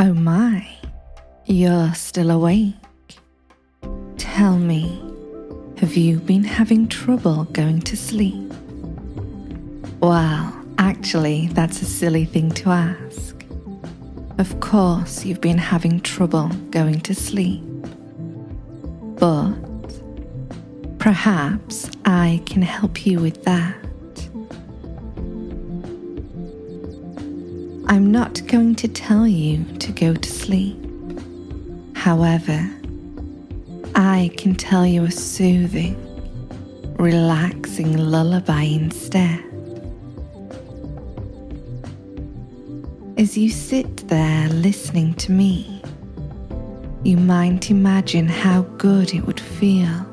Oh my, you're still awake. Tell me, have you been having trouble going to sleep? Well, actually, that's a silly thing to ask. Of course, you've been having trouble going to sleep. But perhaps I can help you with that. I'm not going to tell you to go to sleep. However, I can tell you a soothing, relaxing lullaby instead. As you sit there listening to me, you might imagine how good it would feel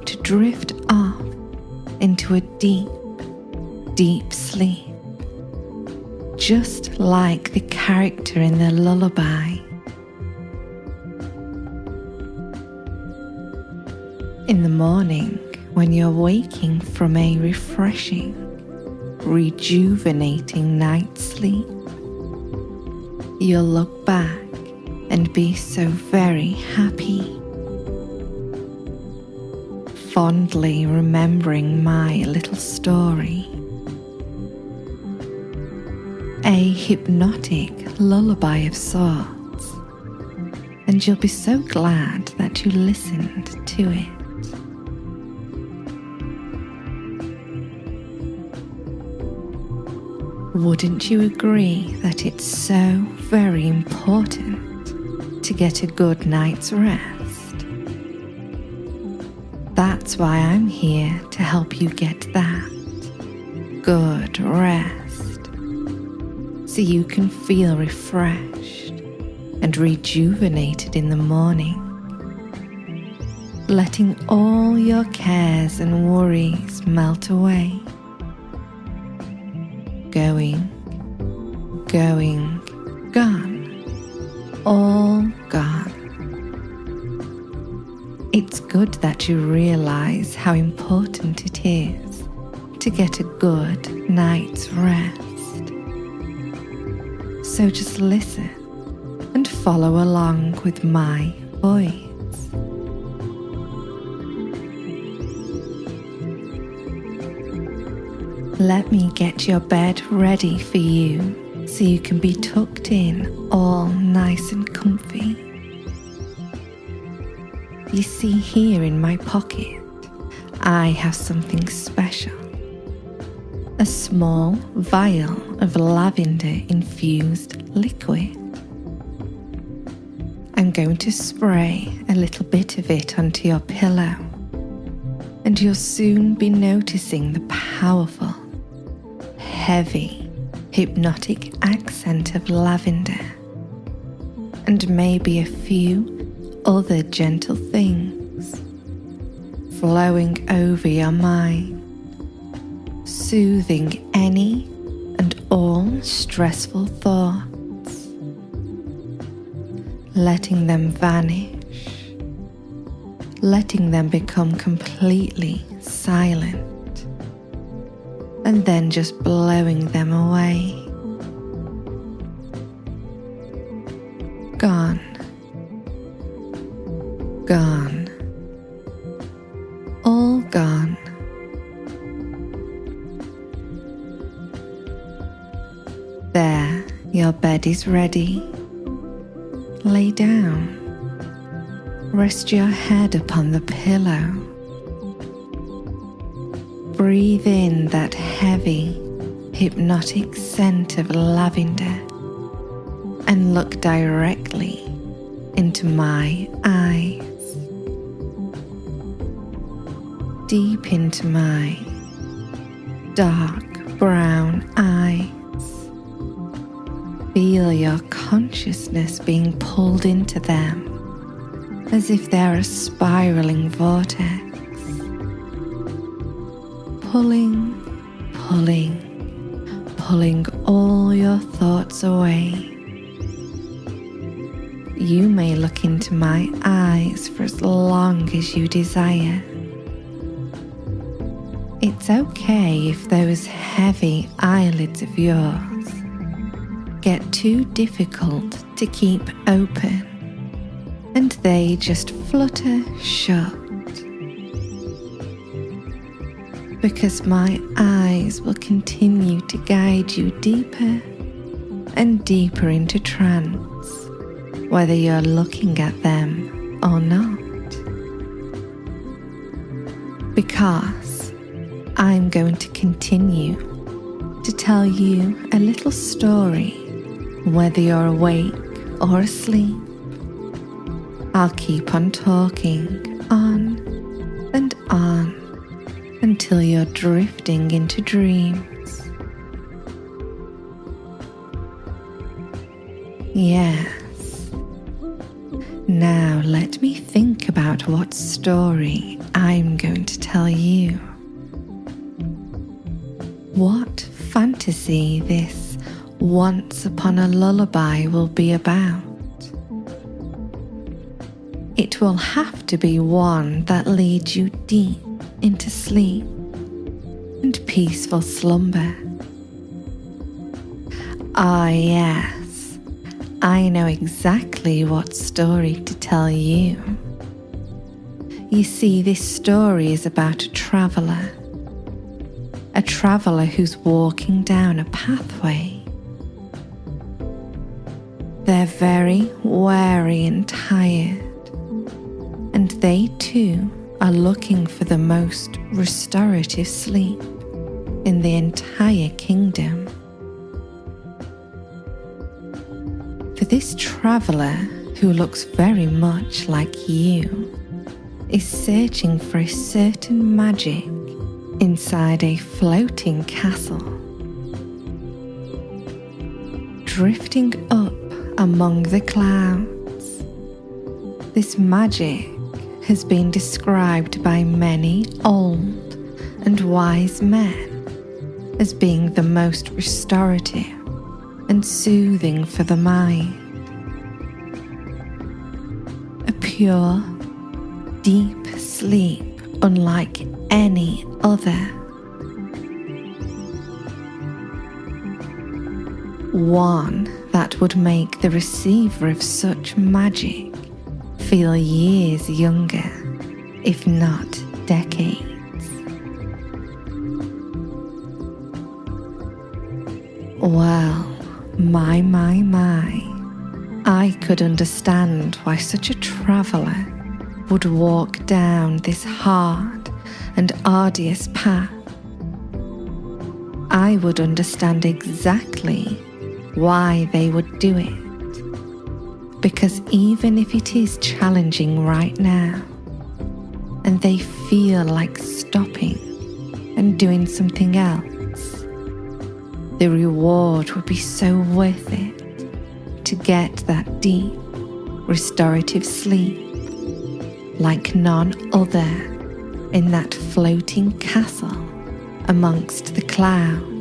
to drift off into a deep, deep sleep, just like the character in the lullaby. In the morning, when you're waking from a refreshing, rejuvenating night's sleep, you'll look back and be so very happy, fondly remembering my little story. A hypnotic lullaby of sorts, and you'll be so glad that you listened to it. Wouldn't you agree that it's so very important to get a good night's rest? That's why I'm here to help you get that good rest, so you can feel refreshed and rejuvenated in the morning, letting all your cares and worries melt away. Gone, all gone. It's good that you realize how important it is to get a good night's rest. So just listen and follow along with my voice. Let me get your bed ready for you so you can be tucked in all nice and comfy. You see, here in my pocket, I have something special. A small vial of lavender-infused liquid. I'm going to spray a little bit of it onto your pillow, and you'll soon be noticing the powerful, heavy, hypnotic accent of lavender, and maybe a few other gentle things flowing over your mind, soothing any and all stressful thoughts, letting them vanish, letting them become completely silent, and then just blowing them away. Gone, gone, all gone. There, your bed is ready. Lay down. Rest your head upon the pillow. Breathe in that heavy, hypnotic scent of lavender and look directly into my eyes, deep into my dark brown eyes. Feel your consciousness being pulled into them as if they're a spiraling vortex. Pulling, pulling, pulling all your thoughts away. You may look into my eyes for as long as you desire. It's okay if those heavy eyelids of yours get too difficult to keep open, and they just flutter shut. Because my eyes will continue to guide you deeper and deeper into trance, whether you're looking at them or not. Because I'm going to continue to tell you a little story, whether you're awake or asleep. I'll keep on talking on and on until you're drifting into dreams. Yes. Now let me think about what story I'm going to tell you. What fantasy this once upon a lullaby will be about. It will have to be one that leads you deep into sleep and peaceful slumber. Ah, yes, I know exactly what story to tell you. You see, this story is about a traveller who's walking down a pathway. They're very weary and tired, and they too are looking for the most restorative sleep in the entire kingdom. For this traveller, who looks very much like you, is searching for a certain magic inside a floating castle. Drifting up among the clouds, this magic has been described by many old and wise men as being the most restorative and soothing for the mind. A pure, deep sleep unlike any other. One that would make the receiver of such magic feel years younger, if not decades. Well, my, I could understand why such a traveller would walk down this hard and arduous path. I would understand exactly why they would do it, because even if it is challenging right now, and they feel like stopping and doing something else, the reward would be so worth it to get that deep, restorative sleep like none other in that floating castle amongst the clouds.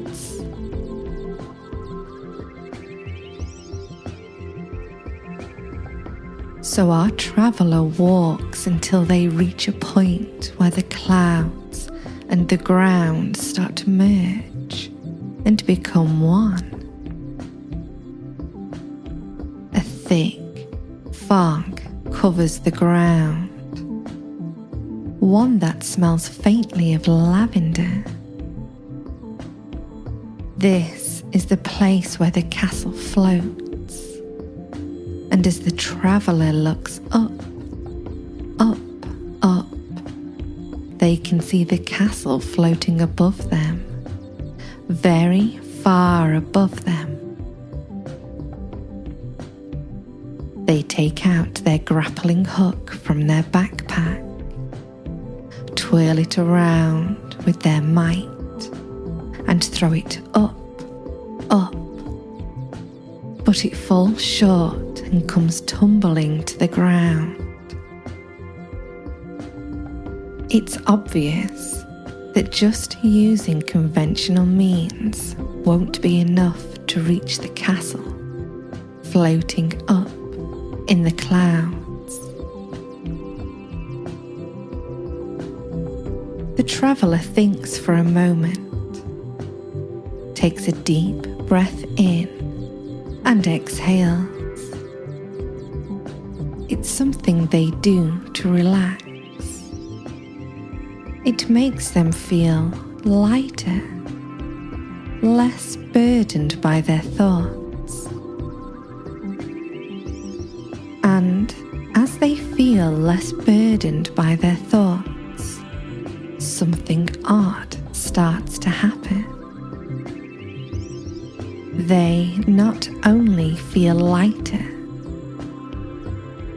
So our traveller walks until they reach a point where the clouds and the ground start to merge and become one. A thick fog covers the ground, one that smells faintly of lavender. This is the place where the castle floats, and as the traveller looks up, they can see the castle floating above them, very far above them. They take out their grappling hook from their backpack, twirl it around with their might, and throw it up, but it falls short and comes tumbling to the ground. It's obvious that just using conventional means won't be enough to reach the castle, floating up in the clouds. The traveller thinks for a moment, takes a deep breath in, and exhales. It's something they do to relax. It makes them feel lighter, less burdened by their thoughts. And as they feel less burdened by their thoughts, something odd starts to happen. They not only feel lighter,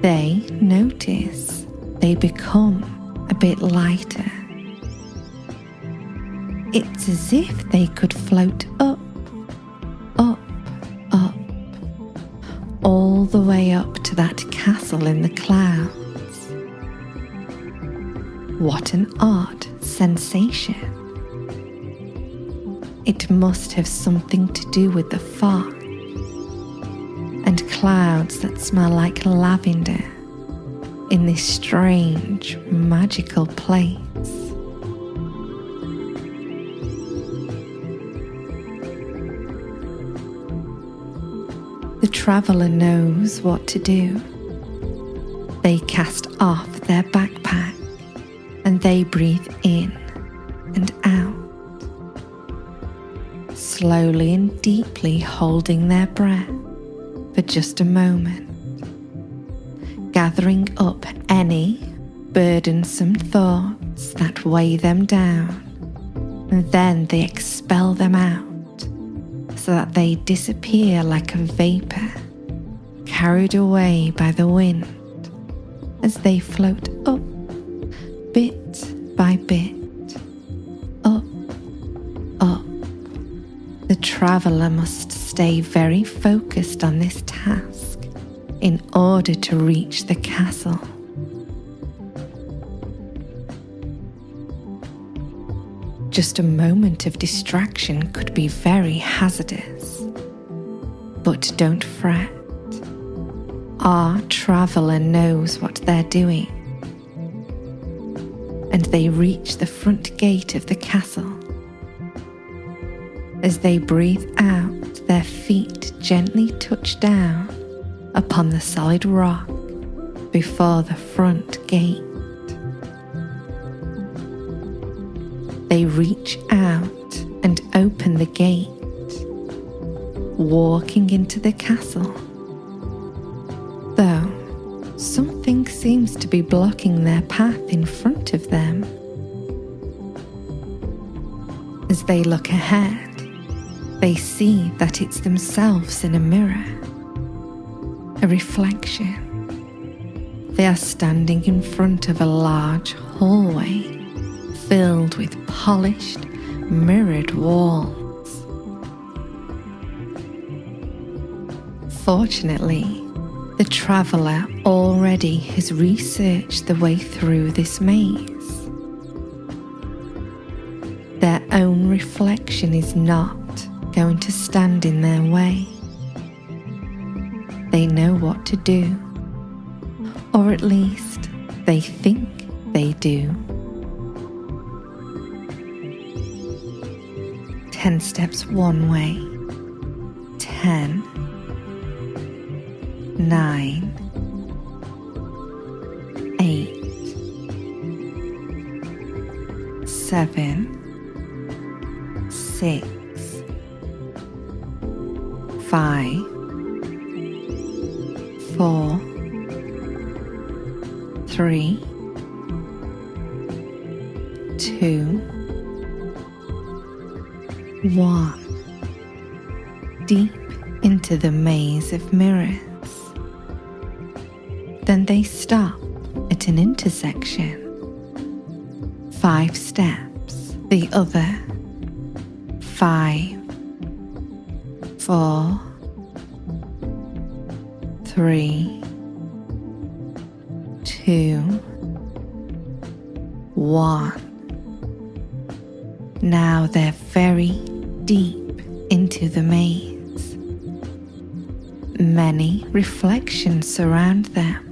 they notice they become a bit lighter. It's as if they could float up, up, up, all the way up to that castle in the clouds. What an odd sensation. It must have something to do with the fog and clouds that smell like lavender in this strange, magical place. The traveller knows what to do. They cast off their backpack and they breathe in and out, slowly and deeply holding their breath for just a moment, gathering up any burdensome thoughts that weigh them down, and then they expel them out so that they disappear like a vapor carried away by the wind as they float up bit by bit, up, up. The traveller must stay very focused on this task in order to reach the castle. Just a moment of distraction could be very hazardous. But don't fret. Our traveller knows what they're doing. And they reach the front gate of the castle. As they breathe out, their feet gently touch down upon the solid rock before the front gate. They reach out and open the gate, walking into the castle. Though something seems to be blocking their path in front of them. As they look ahead, they see that it's themselves in a mirror, a reflection. They are standing in front of a large hallway filled with polished, mirrored walls. Fortunately, the traveller already has researched the way through this maze. Their own reflection is not going to stand in their way. They know what to do, or at least they think they do. 10 steps one way, 10, 9, 8, 7, 6, 5, 4, 3, 2, 1. Deep into the maze of mirrors. Then they stop at an intersection. 5 steps the other. 5, 4, 3, 2, 1. Now they're very deep into the maze. Many reflections surround them.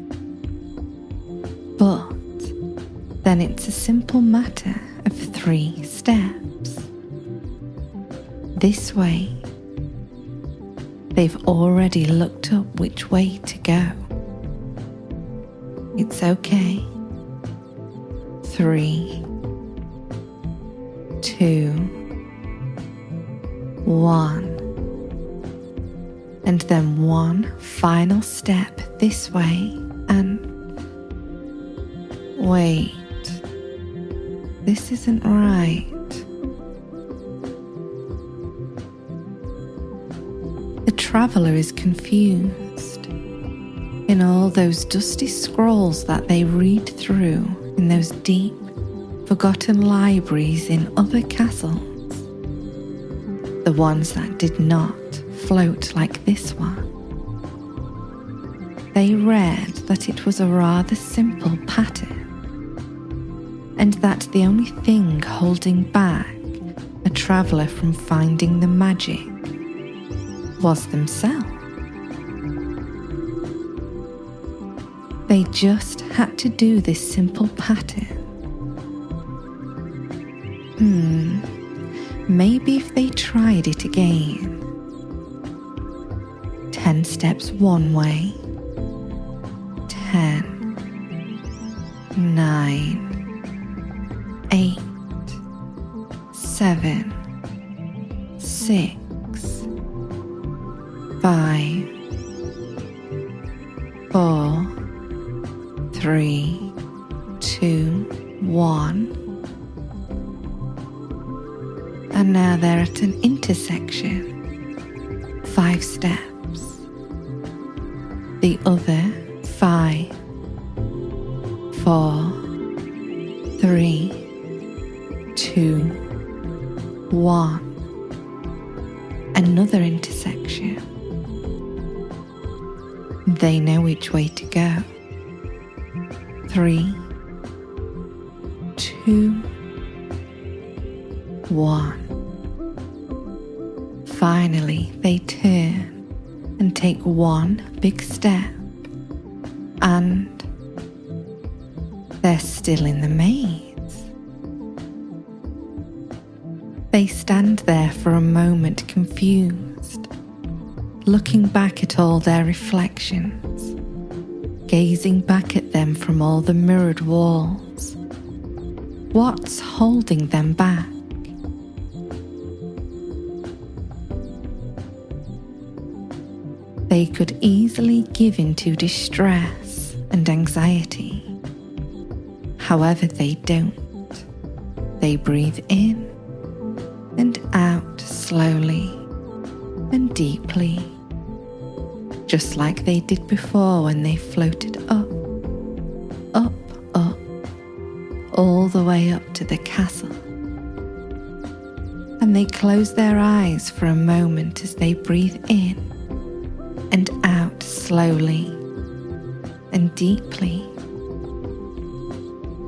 But then it's a simple matter of 3 steps. This way, They've already looked up which way to go. It's okay. 3, 2, 1. And then one final step this way and wait. This isn't right. The traveller is confused. In all those dusty scrolls that they read through in those deep, forgotten libraries in other castles, the ones that did not float like this one, they read that it was a rather simple pattern, and that the only thing holding back a traveller from finding the magic was themselves. They just had to do this simple pattern. Maybe if they tried it again. 10 steps one way, 10, 9, 8, 7, 6, 5, 4, 3, 2, 1. And now they're at an intersection. 5 steps. The other 5, 4, 3, 2, 1. Another intersection. They know which way to go. 3, 2, 1. Finally, they turn and take one big step, and they're still in the maze. They stand there for a moment confused, looking back at all their reflections, gazing back at them from all the mirrored walls. What's holding them back? They could easily give in to distress and anxiety. However, they don't. They breathe in and out slowly and deeply, just like they did before when they floated up, up, up, all the way up to the castle. And they close their eyes for a moment as they breathe in and out slowly and deeply.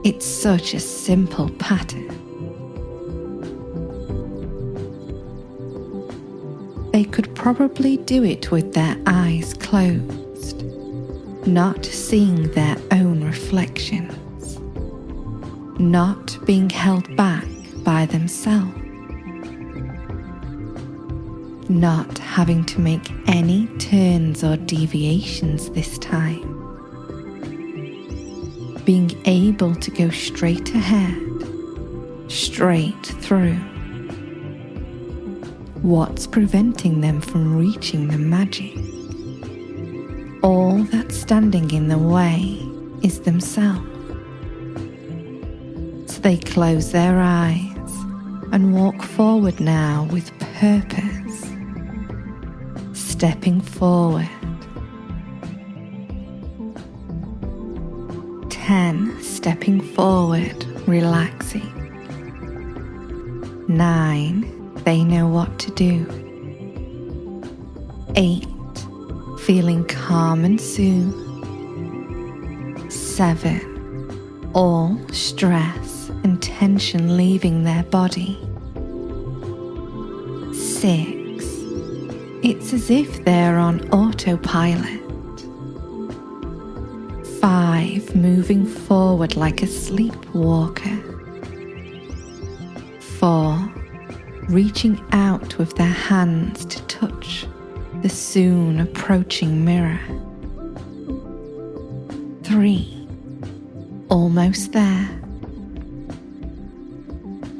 It's such a simple pattern. They could probably do it with their eyes closed, not seeing their own reflections, not being held back by themselves, not having to make any turns or deviations this time, being able to go straight ahead, straight through. What's preventing them from reaching the magic? All that's standing in the way is themselves. So they close their eyes and walk forward now with purpose, stepping forward. 10, stepping forward, relaxing. 9, they know what to do. 8, feeling calm and soothed. 7, all stress and tension leaving their body. 6, it's as if they're on autopilot. 5, moving forward like a sleepwalker. 4, reaching out with their hands to touch the soon approaching mirror. 3, almost there.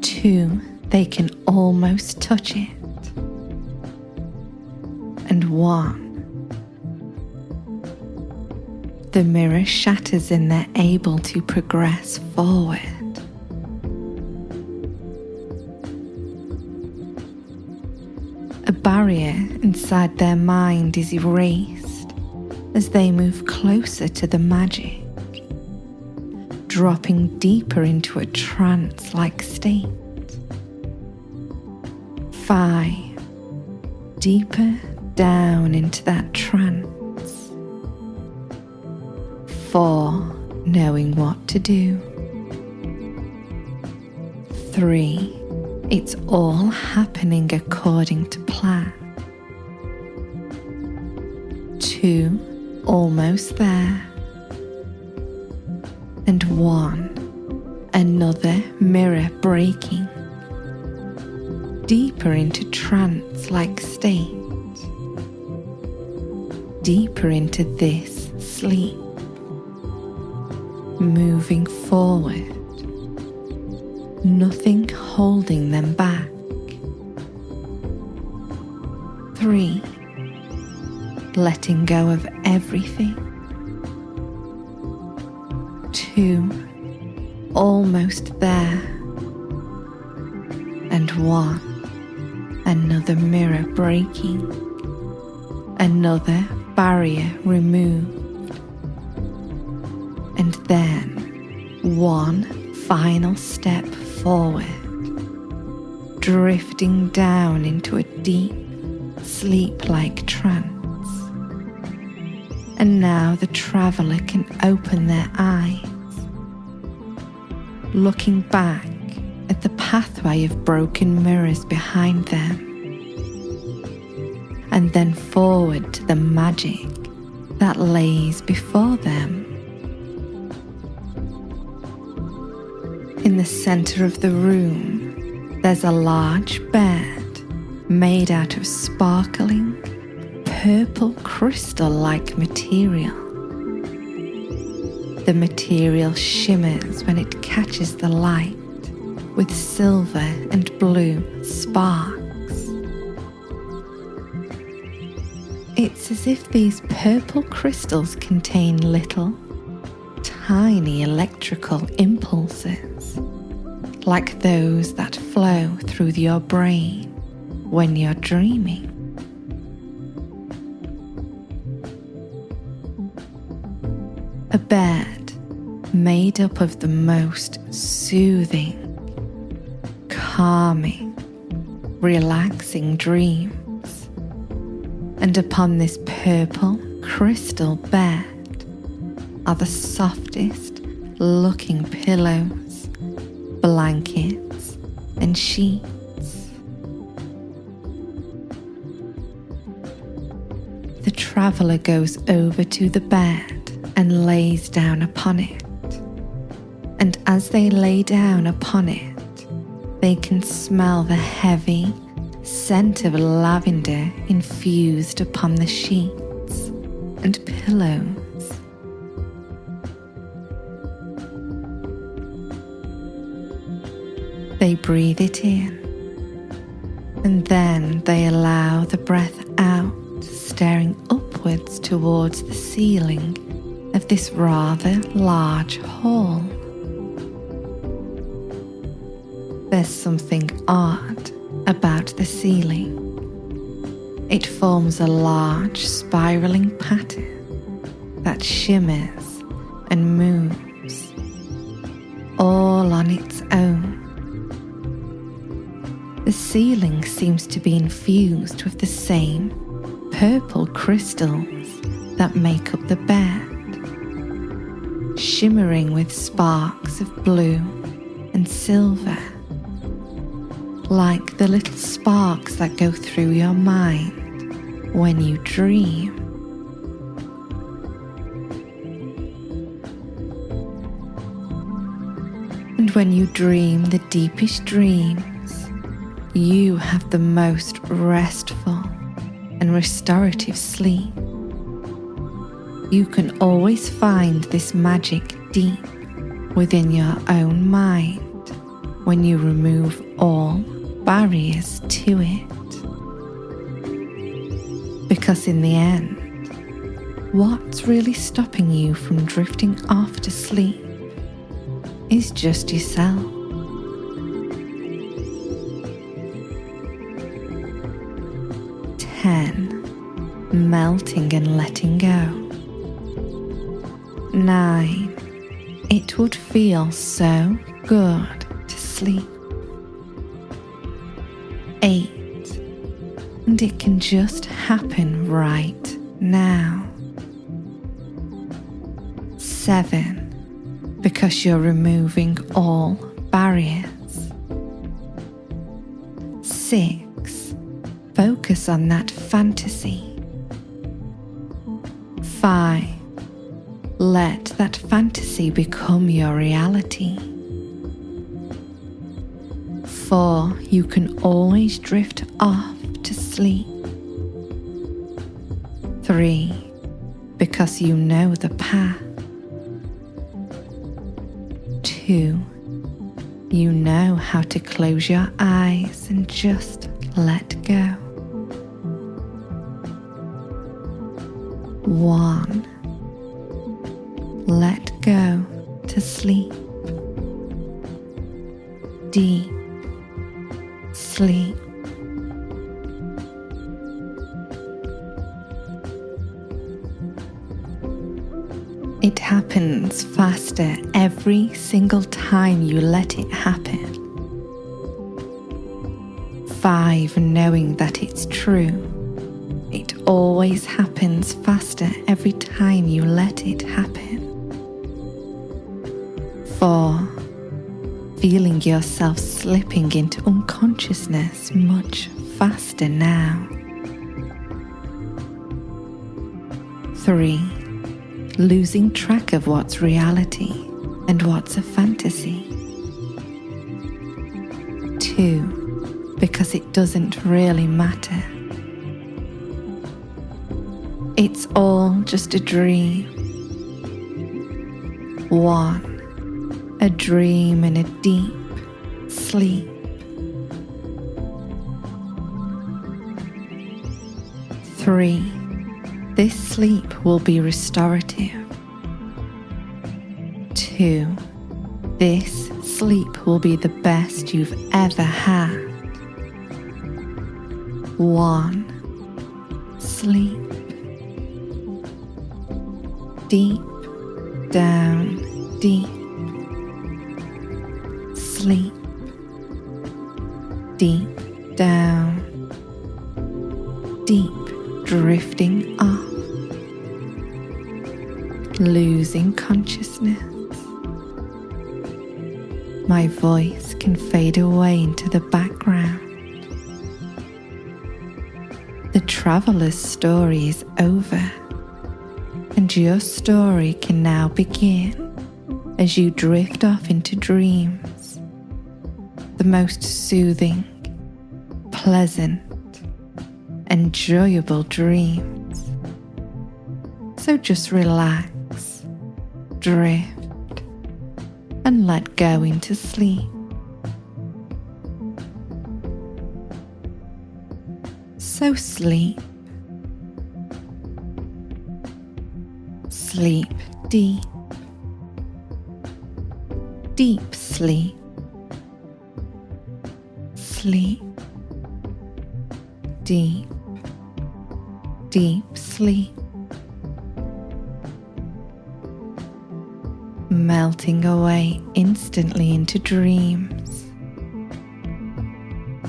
2, they can almost touch it. And 1. The mirror shatters and they're able to progress forward. A barrier inside their mind is erased as they move closer to the magic, dropping deeper into a trance-like state. 5, deeper down into that trance. 4, knowing what to do. 3, it's all happening according to plan. 2, almost there. And 1, another mirror breaking, deeper into trance-like state, deeper into this sleep, moving forward, nothing holding them back. 3, letting go of everything. 2, almost there. And 1, another mirror breaking, another barrier removed. And then 1 final step forward, drifting down into a deep, sleep-like trance. And now the traveller can open their eyes, looking back at the pathway of broken mirrors behind them, and then forward to the magic that lays before them. In the center of the room, there's a large bed made out of sparkling, purple crystal-like material. The material shimmers when it catches the light with silver and blue sparks. It's as if these purple crystals contain little, tiny electrical impulses, like those that flow through your brain when you're dreaming. A bed made up of the most soothing, calming, relaxing dreams. And upon this purple crystal bed are the softest looking pillows, blankets, and sheets. The traveller goes over to the bed and lays down upon it. And as they lay down upon it, they can smell the heavy scent of lavender infused upon the sheets and pillows. They breathe it in, and then they allow the breath out, staring upwards towards the ceiling of this rather large hall. There's something odd about the ceiling. It forms a large spiraling pattern that shimmers and moves, all on its own. The ceiling seems to be infused with the same purple crystals that make up the bed, shimmering with sparks of blue and silver, like the little sparks that go through your mind when you dream. And when you dream the deepest dreams, you have the most restful, and restorative sleep. You can always find this magic deep within your own mind when you remove all barriers to it. Because in the end, what's really stopping you from drifting off to sleep is just yourself. Melting and letting go. 9. It would feel so good to sleep. 8. And it can just happen right now. 7. Because you're removing all barriers. 6. Focus on that fantasy. 5. Let that fantasy become your reality. 4. You can always drift off to sleep. 3. Because you know the path. 2. You know how to close your eyes and just let go. 1. Let go to sleep. Deep sleep. It happens faster every single time you let it happen. 5. Knowing that it's true. It always happens faster every time you let it happen. 4. Feeling yourself slipping into unconsciousness much faster now. 3. Losing track of what's reality and what's a fantasy. 2. Because it doesn't really matter. It's all just a dream. 1. A dream in a deep sleep. 3. This sleep will be restorative. 2. This sleep will be the best you've ever had. 1. Sleep. Deep down, deep. Sleep. Deep down, deep, drifting off, losing consciousness. My voice can fade away into the background. The traveler's story is over, and your story can now begin as you drift off into dreams, the most soothing, pleasant, enjoyable dreams. So just relax, drift, and let go into sleep. So sleep. Sleep deep. Deep sleep. Sleep. Deep. Deep sleep. Melting away instantly into dreams.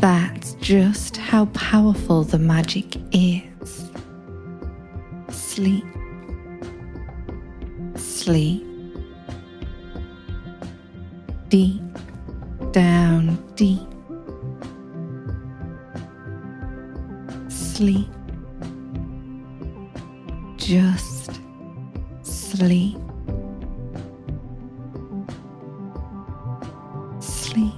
That's just how powerful the magic is. Sleep. Sleep. Deep down deep. Sleep. Just sleep. Sleep.